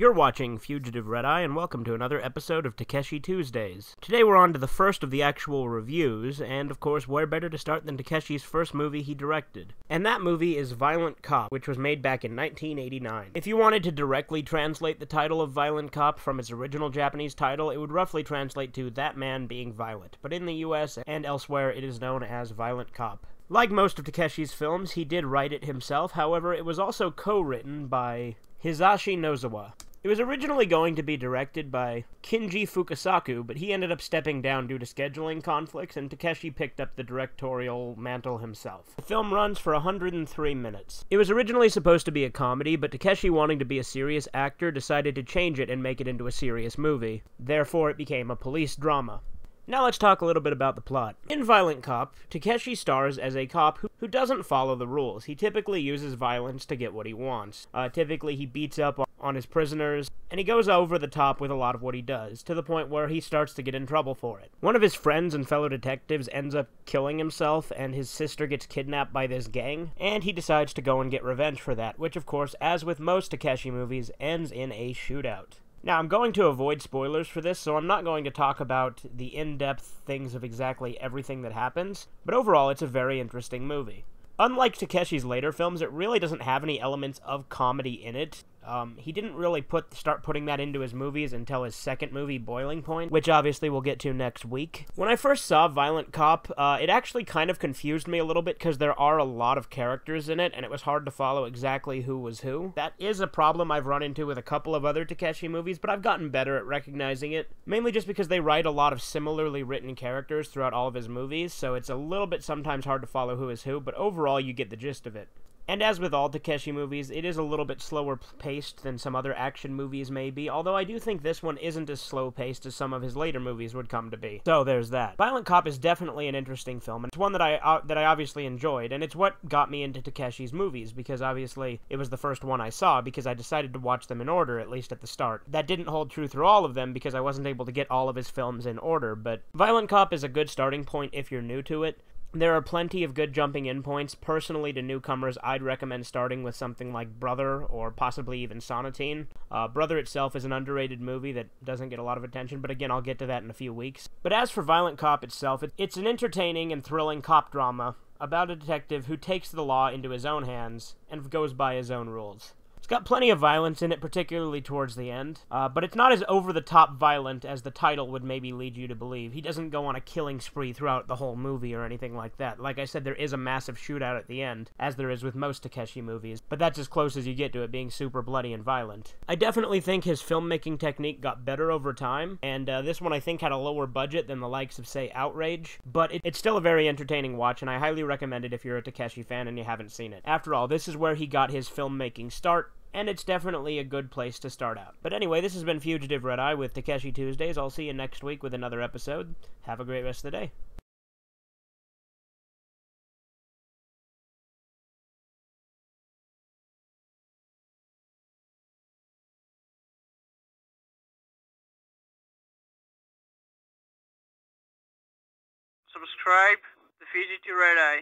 You're watching Fugitive Red-Eye, and welcome to another episode of Takeshi Tuesdays. Today we're on to the first of the actual reviews, and of course, where better to start than Takeshi's first movie he directed. And that movie is Violent Cop, which was made back in 1989. If you wanted to directly translate the title of Violent Cop from its original Japanese title, it would roughly translate to That Man Being Violent, but in the US and elsewhere it is known as Violent Cop. Like most of Takeshi's films, he did write it himself, however, it was also co-written by Hisashi Nozawa. It was originally going to be directed by Kinji Fukasaku, but he ended up stepping down due to scheduling conflicts, and Takeshi picked up the directorial mantle himself. The film runs for 103 minutes. It was originally supposed to be a comedy, but Takeshi, wanting to be a serious actor, decided to change it and make it into a serious movie. Therefore, it became a police drama. Now let's talk a little bit about the plot. In Violent Cop, Takeshi stars as a cop who doesn't follow the rules. He typically uses violence to get what he wants. Typically he beats up on his prisoners, and he goes over the top with a lot of what he does, to the point where he starts to get in trouble for it. One of his friends and fellow detectives ends up killing himself, and his sister gets kidnapped by this gang, and he decides to go and get revenge for that, which of course, as with most Takeshi movies, ends in a shootout. Now, I'm going to avoid spoilers for this, so I'm not going to talk about the in-depth things of exactly everything that happens, but overall, it's a very interesting movie. Unlike Takeshi's later films, it really doesn't have any elements of comedy in it. He didn't really start putting that into his movies until his second movie, Boiling Point, which obviously we'll get to next week. When I first saw Violent Cop, it actually kind of confused me a little bit because there are a lot of characters in it, and it was hard to follow exactly who was who. That is a problem I've run into with a couple of other Takeshi movies, but I've gotten better at recognizing it, mainly just because they write a lot of similarly written characters throughout all of his movies, so it's a little bit sometimes hard to follow who is who, but overall you get the gist of it. And as with all Takeshi movies, it is a little bit slower paced than some other action movies may be, although I do think this one isn't as slow paced as some of his later movies would come to be. So there's that. Violent Cop is definitely an interesting film, and it's one that I obviously enjoyed, and it's what got me into Takeshi's movies, because obviously it was the first one I saw, because I decided to watch them in order, at least at the start. That didn't hold true through all of them, because I wasn't able to get all of his films in order, but Violent Cop is a good starting point if you're new to it. There are plenty of good jumping in points. Personally, to newcomers, I'd recommend starting with something like Brother, or possibly even Sonatine. Brother itself is an underrated movie that doesn't get a lot of attention, but again, I'll get to that in a few weeks. But as for Violent Cop itself, it's an entertaining and thrilling cop drama about a detective who takes the law into his own hands and goes by his own rules. It's got plenty of violence in it, particularly towards the end, but it's not as over-the-top violent as the title would maybe lead you to believe. He doesn't go on a killing spree throughout the whole movie or anything like that. Like I said, there is a massive shootout at the end, as there is with most Takeshi movies, but that's as close as you get to it being super bloody and violent. I definitely think his filmmaking technique got better over time, and this one I think had a lower budget than the likes of, say, Outrage, but it's still a very entertaining watch, and I highly recommend it if you're a Takeshi fan and you haven't seen it. After all, this is where he got his filmmaking start, and it's definitely a good place to start out. But anyway, this has been Fugitive Red-Eye with Takeshi Tuesdays. I'll see you next week with another episode. Have a great rest of the day. Subscribe to Fugitive Red Eye.